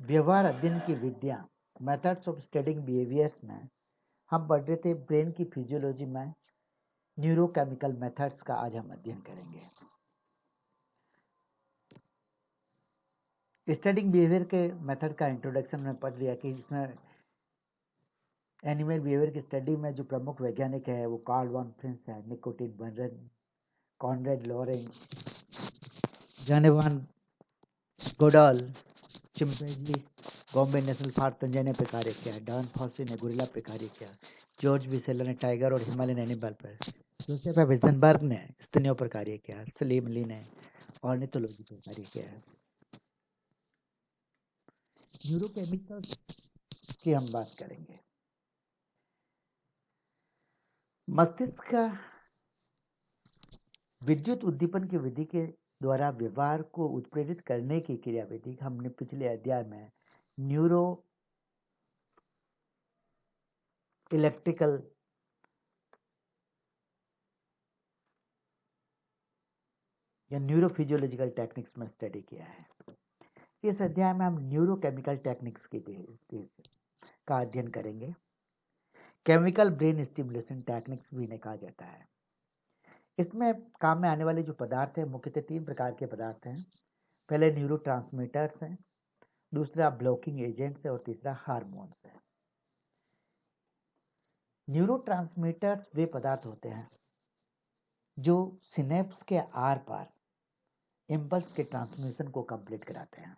व्यवहार अध्ययन की विद्या मेथड्स ऑफ स्टडिंग बिहेवियर्स में हम पढ़ रहे थे ब्रेन की फिजियोलॉजी में न्यूरोकेमिकल मेथड्स का आज हम अध्ययन करेंगे। स्टडिंग बिहेवियर के मेथड का इंट्रोडक्शन में पढ़ लिया कि इसमें एनिमल बिहेवियर की स्टडी में जो प्रमुख वैज्ञानिक है वो कार्ल वॉन फ्रिंस है, Niko Tinbergen, Konrad Lorenz, Jane van Goodall, chimpanzee Gombe national park Tanzania पे कार्य किया है, डॉन फॉस्टी ने गुरिल्ला पे कार्य किया, जॉर्ज बिसेला ने टाइगर और हिमालयन एनिमल पर, जोसेफ विजनबर्ग ने स्तनियों पर कार्य किया, सलीम अली ने ऑर्निथोलॉजी पर कार्य किया है। न्यूरोकेमिकल्स की हम बात करेंगे। मस्तिष्क का विद्युत उद्दीपन की विधि के द्वारा व्यवहार को उत्प्रेरित करने की क्रियाविधि हमने पिछले अध्याय में न्यूरो इलेक्ट्रिकल या न्यूरोफिजियोलॉजिकल टेक्निक्स में स्टडी किया है। इस अध्याय में हम न्यूरोकेमिकल टेक्निक्स का अध्ययन करेंगे। केमिकल ब्रेन स्टिमुलेशन टेक्निक्स भी इन्हें कहा जाता है। इसमें काम में आने वाले जो पदार्थ हैं मुख्यतः 3 प्रकार के पदार्थ हैं। पहले न्यूरोट्रांसमीटर्स हैं, दूसरा ब्लॉकिंग एजेंट्स है और तीसरा हार्मोन्स है। न्यूरोट्रांसमीटर्स वे पदार्थ होते हैं जो सिनेप्स के आर पार इम्पल्स के ट्रांसमिशन को कंप्लीट कराते हैं।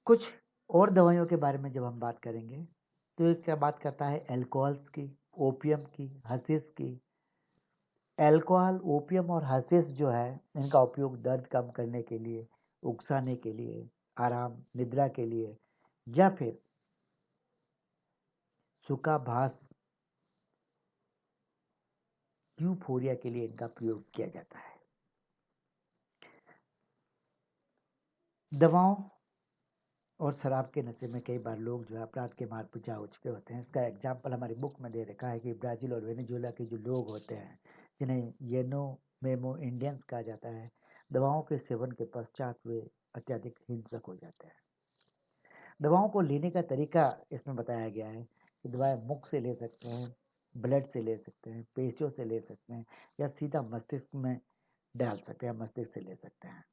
कुछ और दवाइयों के बारे में जब हम बात करेंगे तो एक क्या बात करता है एल्कोहल्स की, ओपियम की, हशीश की। एल्कोहल, ओपियम और हशीश जो है इनका उपयोग दर्द कम करने के लिए, उकसाने के लिए, आराम, निद्रा के लिए या फिर सुखाभास, यूफोरिया के लिए इनका प्रयोग किया जाता है। दवाओं और शराब के नशे में कई बार लोग जो है अपराध के मार्ग पर जा हो चुके होते हैं। इसका एग्जाम्पल हमारी बुक में दे रखा है कि ब्राज़ील और वेनेजुएला के जो लोग होते हैं जिन्हें येनो मेमो इंडियंस कहा जाता है, दवाओं के सेवन के पश्चात वे अत्यधिक हिंसक हो जाते हैं। दवाओं को लेने का तरीका इसमें बताया गया है कि दवाएं मुख से ले सकते हैं, ब्लड से ले सकते हैं, पेशियों से ले सकते हैं या सीधा मस्तिष्क में डाल सकते हैं, मस्तिष्क से ले सकते हैं।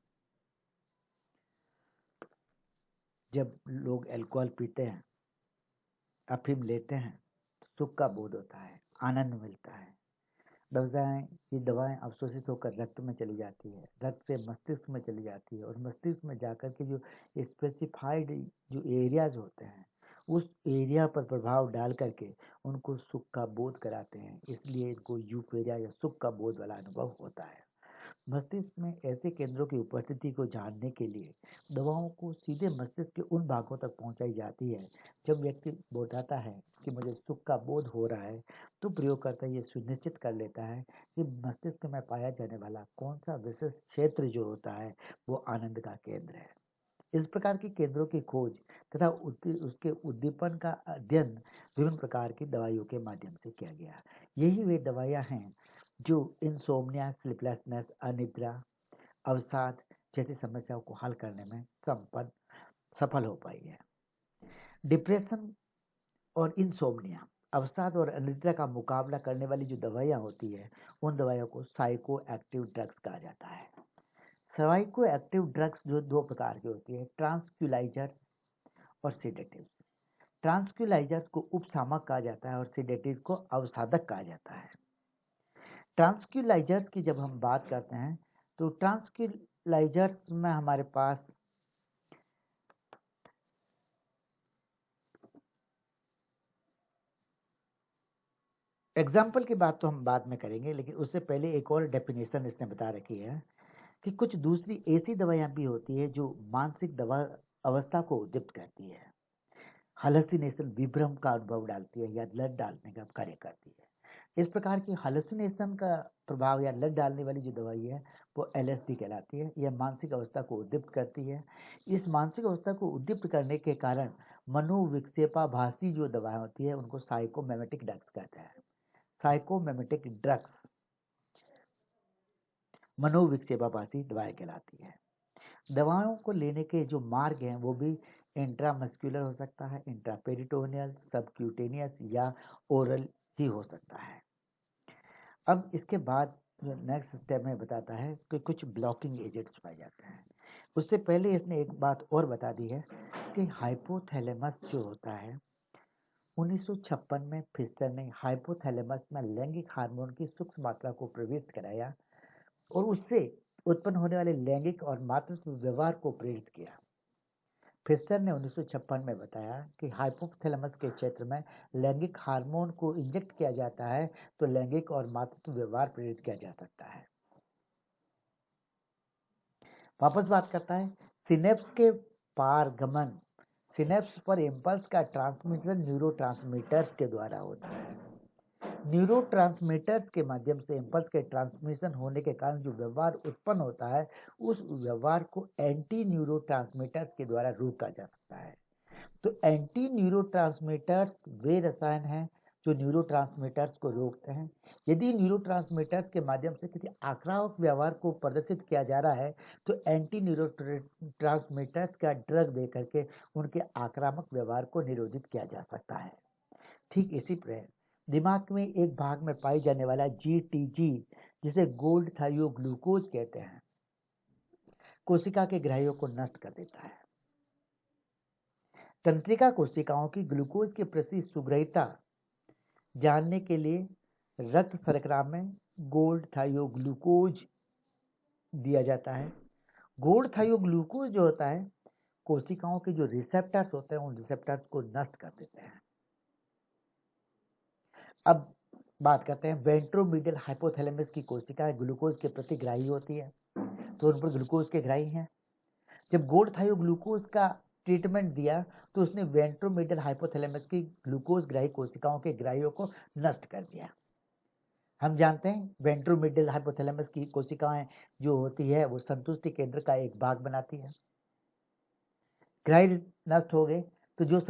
जब लोग अल्कोहल पीते हैं, अफीम लेते हैं तो सुख का बोध होता है, आनंद मिलता है। ये दवाएं अवशोषित होकर रक्त में चली जाती है, रक्त से मस्तिष्क में चली जाती है और मस्तिष्क में जाकर के जो स्पेसिफाइड जो एरियाज होते हैं उस एरिया पर प्रभाव डाल करके उनको सुख का बोध कराते हैं। इसलिए इनको यूफोरिया या सुख का बोध वाला अनुभव होता है। मस्तिष्क में ऐसे केंद्रों की उपस्थिति को जानने के लिए दवाओं को सीधे मस्तिष्क के उन भागों तक पहुंचाई जाती है। जब व्यक्ति बताता है कि मुझे सुख का बोध हो रहा है तो प्रयोगकर्ता ये सुनिश्चित कर लेता है कि मस्तिष्क में पाया जाने वाला कौन सा विशेष क्षेत्र जो होता है वो आनंद का केंद्र है। इस प्रकार के केंद्रों की खोज तथा उसके उद्दीपन का अध्ययन विभिन्न प्रकार की दवाइयों के माध्यम से किया गया। यही वे दवाइयाँ हैं जो इंसोम्निया, स्लीपलेसनेस, अनिद्रा, अवसाद जैसी समस्याओं को हल करने में सफल हो पाई है। डिप्रेशन और इंसोम्निया, अवसाद और अनिद्रा का मुकाबला करने वाली जो दवाइयाँ होती है उन दवाइयों को साइको एक्टिव ड्रग्स कहा जाता है। साइको एक्टिव ड्रग्स जो 2 प्रकार की होती है, ट्रांसक्यूलाइजर्स और सिडेटिव्स। ट्रांसक्यूलाइजर्स को उपशामक कहा जाता है और सिडेटिव्स को अवसादक कहा जाता है। ट्रांसक्यूलाइजर्स की जब हम बात करते हैं तो ट्रांसक्यूलाइजर्स में हमारे पास एग्जाम्पल की बात तो हम बाद में करेंगे, लेकिन उससे पहले एक और डेफिनेशन इसने बता रखी है कि कुछ दूसरी ऐसी दवाइयाँ भी होती है जो मानसिक दवा अवस्था को उद्दीप्त करती है, हालुसिनेशन, विभ्रम का अनुभव डालती है या लत डालने का कार्य करती है। इस प्रकार की हालुसिनेशन का प्रभाव या लत डालने वाली जो दवाई है वो LSD कहलाती है। यह मानसिक अवस्था को उद्दीप्त करती है। इस मानसिक अवस्था को उद्दीप्त करने के कारण मनोविक्षेपाभासी जो दवाएं होती है उनको साइकोमिमेटिक ड्रग्स कहते हैं। साइकोमिमेटिक ड्रग्स मनोविक्षेपाभासी दवाएं कहलाती है। दवाओं को लेने के जो मार्ग हैं वो भी इंट्रामस्कुलर हो सकता है, इंट्रापेरिटोनियल, सबक्यूटेनियस या ओरल ही हो सकता है। अब इसके बाद जो नेक्स्ट स्टेप में बताता है कि कुछ ब्लॉकिंग एजेंट्स पाए जाते हैं। उससे पहले इसने एक बात और बता दी है कि हाइपोथैलेमस जो होता है 1956 में फिशर ने हाइपोथैलेमस में लैंगिक हार्मोन की सूक्ष्म मात्रा को प्रविष्ट कराया और उससे उत्पन्न होने वाले लैंगिक और मातृत्व व्यवहार को प्रेरित किया। फिशर ने 1956 में बताया कि हाइपोथैलेमस के क्षेत्र में लैंगिक हार्मोन को इंजेक्ट किया जाता है तो लैंगिक और मातृत्व व्यवहार प्रेरित किया जा सकता है। वापस बात करता है सिनेप्स के पार गमन, सिनेप्स पर इम्पल्स का ट्रांसमिशन न्यूरोट्रांसमीटर्स के द्वारा होता है। न्यूरोट्रांसमीटर्स के माध्यम से इम्पल्स के ट्रांसमिशन होने के कारण जो व्यवहार उत्पन्न होता है उस व्यवहार को एंटी न्यूरोट्रांसमीटर्स के द्वारा रोका जा सकता है। तो एंटी न्यूरोट्रांसमीटर्स वे रसायन हैं जो न्यूरोट्रांसमीटर्स को रोकते हैं। यदि न्यूरोट्रांसमीटर्स के माध्यम से किसी आक्रामक व्यवहार को प्रदर्शित किया जा रहा है तो एंटी न्यूरोट्रांसमीटर्स का ड्रग दे करके उनके आक्रामक व्यवहार को निरोधित किया जा सकता है। ठीक इसी प्रकार दिमाग में एक भाग में पाई जाने वाला GTG जिसे गोल्ड थायोग्लूकोज कहते हैं कोशिका के ग्राहियों को नष्ट कर देता है। तंत्रिका कोशिकाओं की ग्लूकोज के प्रति सुग्रहिता जानने के लिए रक्त शर्करा में गोल्ड थायोग्लूकोज दिया जाता है। गोल्ड थायोग्लूकोज जो होता है कोशिकाओं के जो रिसेप्टर्स होते हैं उन रिसेप्टर्स को नष्ट कर देते हैं। अब बात करते हैं वेंट्रोमीडियल हाइपोथैलेमस की कोशिकाएं ग्लूकोज के प्रति ग्राही होती है तो उन पर ग्लूकोज के ग्राही हैं। जब गोल्ड थायोग्लूकोज का ट्रीटमेंट दिया तो उसने वेंट्रोमीडियल हाइपोथैलेमस की ग्लूकोज ग्राही कोशिकाओं के ग्राहियों को नष्ट कर दिया। हम जानते हैं वेंट्रोमीडियल हाइपोथैलेमस की कोशिकाएं जो होती है वो संतुष्टि केंद्र का एक भाग बनाती है। ग्राही नष्ट हो गए तो जो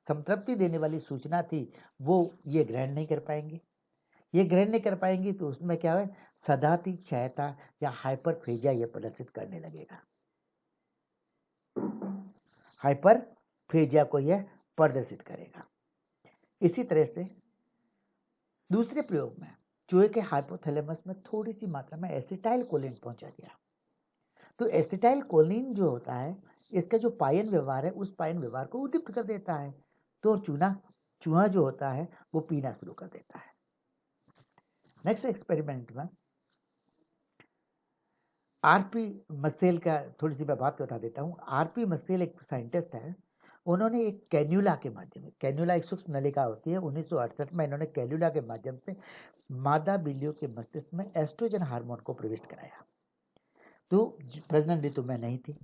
संतृप्ति देने वाली सूचना थी वो ये ग्रहण नहीं कर पाएंगे। ये ग्रहण नहीं कर पाएंगी तो उसमें क्या है सदाती क्षयता या हाइपरफेजिया ये प्रदर्शित करने लगेगा। हाइपरफेजिया को यह प्रदर्शित करेगा। इसी तरह से दूसरे प्रयोग में चूहे के हाइपोथैलेमस में थोड़ी सी मात्रा में एसिटाइल कोलिन पहुंचा दिया तो एसिटाइल कोलिन जो होता है इसका जो पायन व्यवहार है उस पायन व्यवहार को उद्दीप्त कर देता है तो चूहा जो होता है वो पीना शुरू कर देता है। नेक्स्ट एक्सपेरिमेंट में आरपी मसेल का थोड़ी सी मैं बात बता देता हूँ। आरपी मसेल एक साइंटिस्ट है। उन्होंने एक कैन्यूला के माध्यम से, कैन्यूला एक सूक्ष्म नलिका होती है, 1968 में इन्होंने कैन्यूला के माध्यम से मादा बिल्लियों के मस्तिष्क में एस्ट्रोजन हार्मोन को प्रविष्ट कराया। तो प्रजनन ऋतु में नहीं थी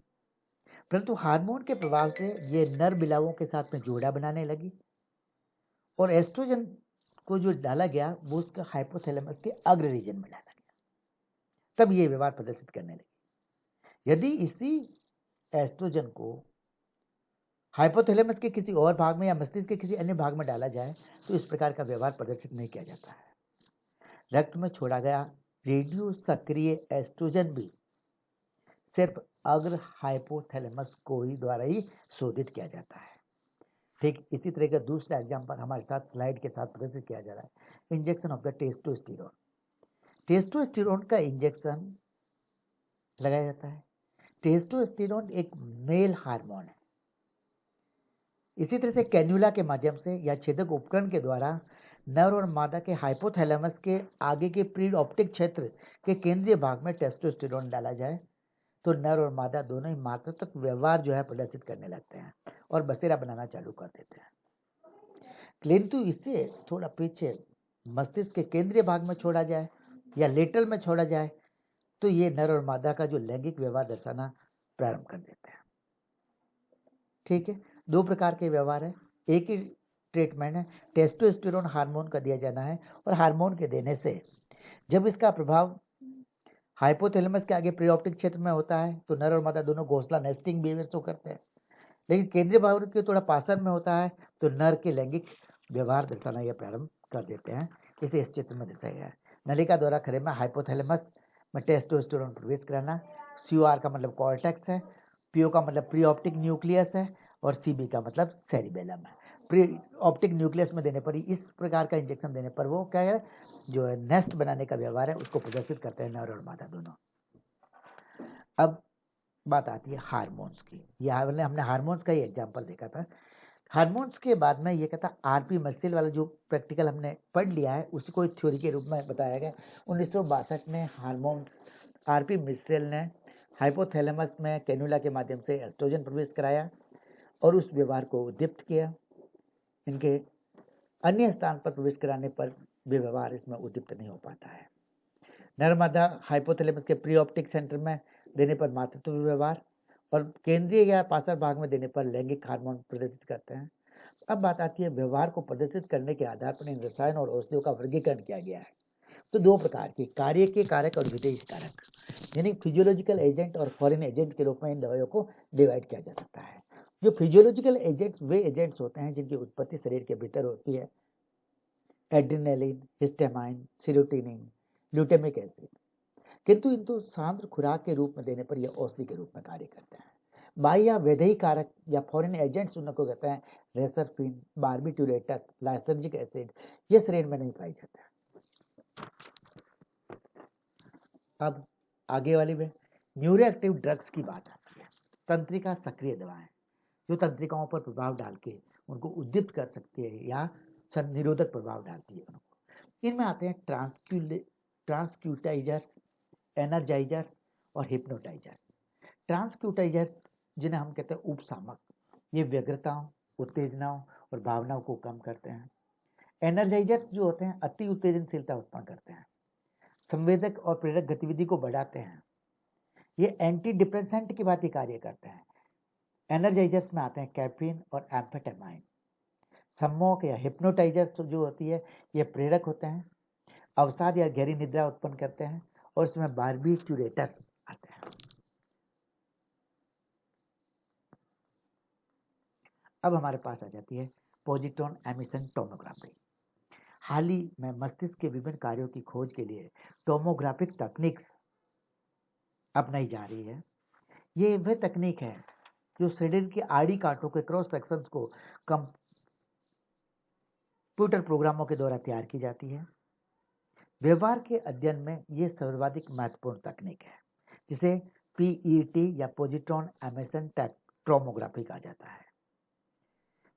परंतु हार्मोन के प्रभाव से ये नर बिलावों के साथ में जोड़ा बनाने लगी और एस्ट्रोजन को जो डाला गया वो उसका हाइपोथैलेमस के अग्र रीजन में डाला गया तब ये व्यवहार प्रदर्शित करने लगी। यदि इसी एस्ट्रोजन को हाइपोथैलेमस के किसी और भाग में या मस्तिष्क के किसी अन्य भाग में डाला जाए तो इस प्रकार का व्यवहार प्रदर्शित नहीं किया जाता है। रक्त में छोड़ा गया रेडियो सक्रिय एस्ट्रोजन भी सिर्फ अग्र हाइपोथैलेमस को ही द्वारा ही शोधित किया जाता है। ठीक इसी तरह का दूसरा एग्जाम्पल हमारे साथ स्लाइड के साथ प्रदर्शित किया जा रहा है। Injection of the testosterone. Testosterone का इंजेक्शन लगाया जाता है। टेस्टोस्टेरोन एक मेल हार्मोन है। इसी तरह से कैन्यूला के माध्यम से या छेदक उपकरण के द्वारा नर और मादा के हाइपोथैलेमस के आगे के प्री ऑप्टिक क्षेत्र के केंद्रीय भाग में टेस्टोस्टेरोन डाला जाए तो नर और मादा दोनों ही मात्रात्मक व्यवहार जो है प्रदर्शित करने लगते हैं और बसेरा बनाना चालू कर देते हैं। किंतु इससे थोड़ा पीछे मस्तिष्क के केंद्रीय भाग में छोड़ा जाए या लेटरल में छोड़ा जाए तो ये नर और मादा का जो लैंगिक व्यवहार दर्शाना प्रारंभ कर देते हैं। ठीक है, दो प्रकार के व्यवहार है। एक ही ट्रीटमेंट है, टेस्टोस्टेरोन हार्मोन का दिया जाना है और हार्मोन के देने से जब इसका प्रभाव हाइपोथैलेमस के आगे प्रीऑप्टिक क्षेत्र में होता है तो नर और मादा दोनों घोंसला नेस्टिंग बिहेवियर शो करते हैं। लेकिन केंद्रीय भाग के थोड़ा पार्श्व में होता है तो नर के लैंगिक व्यवहार दर्शाना यह प्रारंभ कर देते हैं। इसे इस चित्र में दर्शाया गया है। नलिका द्वारा खरे में हाइपोथैलेमस में टेस्टोस्टेरोन प्रवेश कराना, COR का मतलब कॉर्टेक्स है, PO का मतलब प्री ऑप्टिक न्यूक्लियस है और CB का मतलब सेरिबेलम है। प्री ऑप्टिक न्यूक्लियस में देने पर ही इस प्रकार का इंजेक्शन देने पर वो क्या है, जो है नेस्ट बनाने का व्यवहार है उसको प्रदर्शित करते हैं नर और मादा दोनों। अब बात आती है हार्मोन्स की। ये हमने हार्मोन्स का ही एग्जाम्पल देखा था। हार्मोन्स के बाद में ये कहता आरपी मस्सेल वाला जो प्रैक्टिकल हमने पढ़ लिया है उसी को एक थ्योरी के रूप में बताया गया। 1962 में हार्मोन्स आरपी मिसेल ने हाइपोथैलेमस में कैनुला के माध्यम से एस्ट्रोजन प्रवेश कराया और उस व्यवहार को उद्दीप्त किया। इनके अन्य स्थान पर प्रवेश कराने पर भी व्यवहार इसमें उद्दीप्त नहीं हो पाता है। नर्मदा हाइपोथैलेमस के प्री ऑप्टिक सेंटर में देने पर मातृत्व व्यवहार और केंद्रीय या पार्श्व भाग में देने पर लैंगिक हार्मोन प्रदर्शित करते हैं। अब बात आती है व्यवहार को प्रदर्शित करने के आधार पर इन रसायन और औषधियों का वर्गीकरण किया गया है। तो दो प्रकार के कार्य के कारक और विदेश कारक, यानी फिजियोलॉजिकल एजेंट और फॉरेन एजेंट के रूप में इन दवाइयों को डिवाइड किया जा सकता है। जो फिजियोलॉजिकल एजेंट्स वे एजेंट्स होते हैं जिनकी उत्पत्ति शरीर के भीतर होती है। Adrenaline, histamine, serotonin, glutamic acid, किंतु सांद्र खुराक के रूप में देने पर यह औषधि के रूप में कार्य करते हैं। बाह्य वैदेही कारक या फॉरेन एजेंट्स उनको कहते हैं रेसरफिन, बार्बिट्यूरेटस, लाइसर्जिक एसिड, ये शरीर में नहीं पाई जाता। अब आगे वाली में न्यूरो एक्टिव ड्रग्स की बात आती है। तंत्रिका सक्रिय दवाएं जो तंत्रिकाओं पर प्रभाव डाल के उनको उद्दीप्त कर सकती है या निरोधक प्रभाव डालती है उनको। इनमें आते हैं ट्रांसक्यूटाइजर्स, एनर्जाइजर्स और हिप्नोटाइजर्स। ट्रांसक्यूटाइजर्स जिन्हें हम कहते हैं उपसामक, ये व्यग्रताओं, उत्तेजनाओं और भावनाओं को कम करते हैं। एनर्जाइजर्स जो होते हैं अति उत्तेजनशीलता उत्पन्न करते हैं, संवेदक और प्रेरक गतिविधि को बढ़ाते हैं। ये एंटी डिप्रेसेंट की भांति कार्य करते हैं। एनर्जाइजर्स में आते हैं कैफीन और एम्फेटामाइन। सम्मोहक या हिप्नोटाइजर्स जो होती है ये प्रेरक होते हैं, अवसाद या गहरी निद्रा उत्पन्न करते हैं और इसमें बार्बिट्यूरेटस आते हैं। अब हमारे पास आ जाती है पॉजिट्रॉन एमिशन टोमोग्राफी। हाल ही में मस्तिष्क के विभिन्न कार्यों की खोज के लिए टोमोग्राफिक तकनीक्स अपनाई जा रही है। ये वह तकनीक है जो शरीर के आड़ी कांटों के क्रॉस सेक्शंस को कंप्यूटर प्रोग्रामों के द्वारा तैयार की जाती है। व्यवहार के अध्ययन में ये सर्वाधिक महत्वपूर्ण तकनीक है जिसे PET या पॉजिट्रॉन एमिशन टोमोग्राफी कहा जाता है।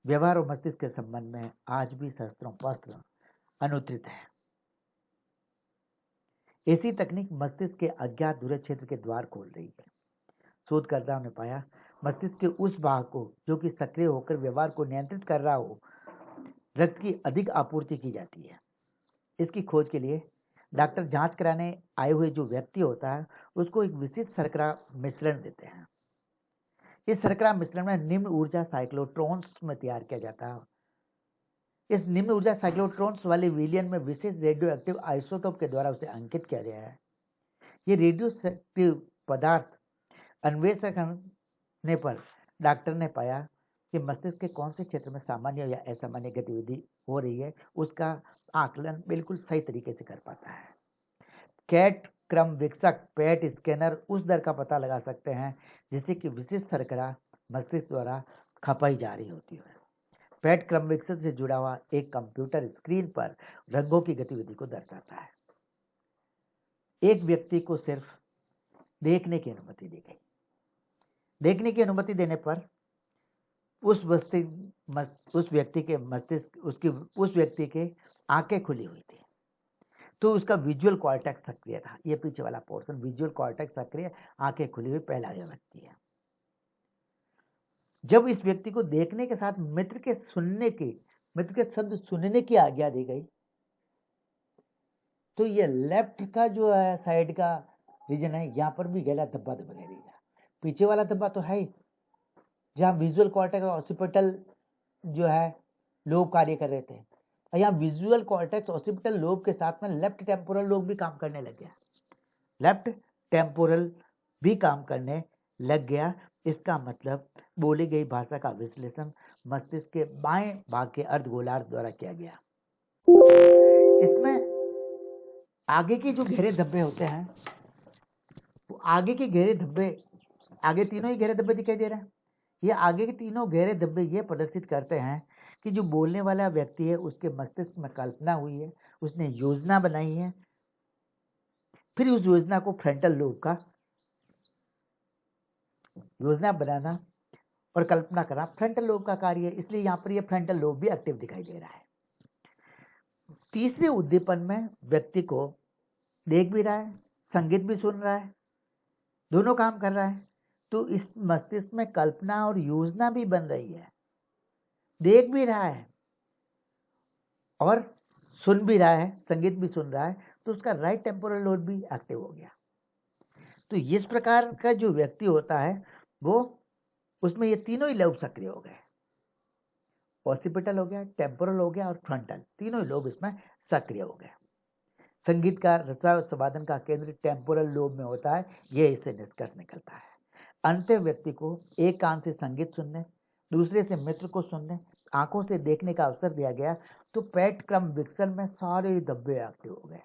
व्यवहार और मस्तिष्क के संबंध में आज भी शास्त्र अनुत्तरित है। ऐसी तकनीक मस्तिष्क के अज्ञात दूर क्षेत्र के द्वार खोल रही है। शोधकर्ताओं ने पाया मस्तिष्क के उस भाग को जो कि सक्रिय होकर व्यवहार को नियंत्रित कर रहा हो, रक्त की अधिक आपूर्ति की जाती है। इसकी खोज के लिए डॉक्टर जांच कराने आए हुए जो व्यक्ति होता है उसको एक विशिष्ट शर्करा मिश्रण देते हैं। इस शर्करा मिश्रण में निम्न ऊर्जा साइक्लोट्रॉन्स में तैयार किया जाता है। इस निम्न ऊर्जा साइक्लोट्रॉन्स वाले विलियन में विशेष रेडियो एक्टिव आइसोटोप के द्वारा उसे अंकित किया गया है। ये रेडियो एक्टिव पदार्थ अन्वेषण करने पर डॉक्टर ने पाया कि मस्तिष्क के कौन से क्षेत्र में सामान्य या असामान्य गतिविधि हो रही है, उसका आकलन बिल्कुल सही तरीके से कर पाता है। कैट क्रम विकसक पेट स्कैनर उस दर का पता लगा सकते हैं जिससे कि विशिष्ट शर्करा मस्तिष्क द्वारा खपाई जा रही होती है। पेट क्रम विकसक से जुड़ा हुआ एक कंप्यूटर स्क्रीन पर रंगों की गतिविधि को दर्शाता है। एक व्यक्ति को सिर्फ देखने की अनुमति दी गई। देखने की अनुमति देने पर उस व्यक्ति के मस्तिष्क उस व्यक्ति के आंखें खुली हुई थी, तो उसका विजुअल कॉर्टेक्स सक्रिय था। ये पीछे वाला पोर्शन विजुअल कॉर्टेक्स सक्रिय, आंखें खुली हुई पहला व्यक्ति है। जब इस व्यक्ति को देखने के साथ मित्र के शब्द सुनने की आज्ञा दी गई तो ये लेफ्ट का जो है साइड का रीजन है, यहाँ पर भी गला धब्बा लगेगा। पीछे वाला धब्बा तो है जहाँ विजुअल कॉर्टेक्स ऑसिपिटल जो है लोब कार्य कर रहे थे, और यहाँ विजुअल कॉर्टेक्स ऑसिपिटल लोब के साथ में लेफ्ट टेम्पोरल लोब भी काम करने लग गया। लेफ्ट टेम्पोरल भी काम करने लग गया। इसका मतलब बोली गई भाषा का विश्लेषण मस्तिष्क के बाएं भाग के अर्धगोलार्ध द्वारा किया गया। इसमें आगे के जो घेरे धब्बे होते हैं वो आगे के गहरे धब्बे, आगे तीनों ही गहरे धब्बे दिखाई दे रहे हैं। ये आगे के तीनों गहरे धब्बे ये प्रदर्शित करते हैं कि जो बोलने वाला व्यक्ति है उसके मस्तिष्क में कल्पना हुई है, उसने योजना बनाई है, फिर उस योजना को फ्रंटल लोब का, योजना बनाना और कल्पना करना फ्रंटल लोब का कार्य है, इसलिए यहाँ पर ये फ्रंटल लोब भी एक्टिव दिखाई दे रहा है। तीसरे उद्दीपन में व्यक्ति को देख भी रहा है, संगीत भी सुन रहा है, दोनों काम कर रहा है, तो इस मस्तिष्क में कल्पना और योजना भी बन रही है, देख भी रहा है और सुन भी रहा है, संगीत भी सुन रहा है, तो उसका राइट टेम्पोरल लोब भी एक्टिव हो गया। तो इस प्रकार का जो व्यक्ति होता है वो, उसमें ये तीनों ही लोब सक्रिय हो गए, ऑसिपिटल हो गया, टेम्पोरल हो गया और फ्रंटल, तीनों ही लोब इसमें सक्रिय हो गए। संगीत का रसास्वादन का केंद्र टेम्पोरल लोब में होता है, यह इससे निष्कर्ष निकलता है। अंत व्यक्ति को एक कान से संगीत सुनने, दूसरे से मित्र को सुनने, आंखों से देखने का अवसर दिया गया, तो पेट क्रम विक्सल में सारे धब्बे एक्टिव हो गए,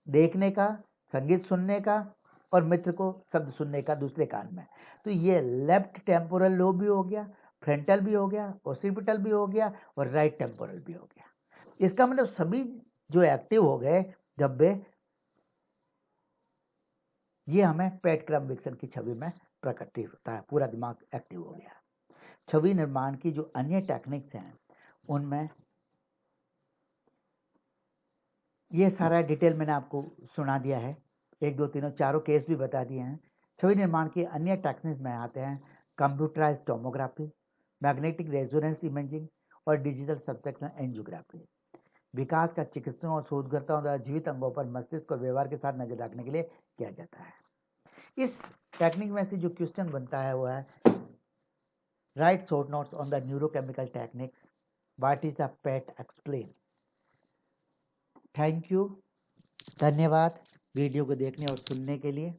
देखने का, संगीत सुनने का और मित्र को शब्द सुनने का दूसरे कान में। तो ये लेफ्ट टेम्पोरल लोब भी हो गया, फ्रंटल भी हो गया, ऑसिपिटल भी हो गया और राइट टेम्पोरल भी हो गया। इसका मतलब सभी जो एक्टिव हो गए धब्बे, ये हमें पेट क्रम विक्सन की छवि में प्रकटित होता है, पूरा दिमाग एक्टिव हो गया। छवि निर्माण की जो अन्य टेक्निक्स हैं उनमें ये सारा डिटेल मैंने आपको सुना दिया है, 1 2 3 चारों केस भी बता दिए हैं। छवि निर्माण की अन्य टेक्निक्स में आते हैं computerised tomography, magnetic resonance imaging और डिजिटल सब्सट्रैक्शन एंजियोग्राफी। विकास का चिकित्सकों और शोधकर्ताओं द्वारा जीवित अंगों पर मस्तिष्क और व्यवहार के साथ नजर रखने के लिए किया जाता है। इस टेक्निक में से जो क्वेश्चन बनता है वो है, right short notes on the neurochemical techniques, what is the pet explain. Thank you, धन्यवाद वीडियो को देखने और सुनने के लिए।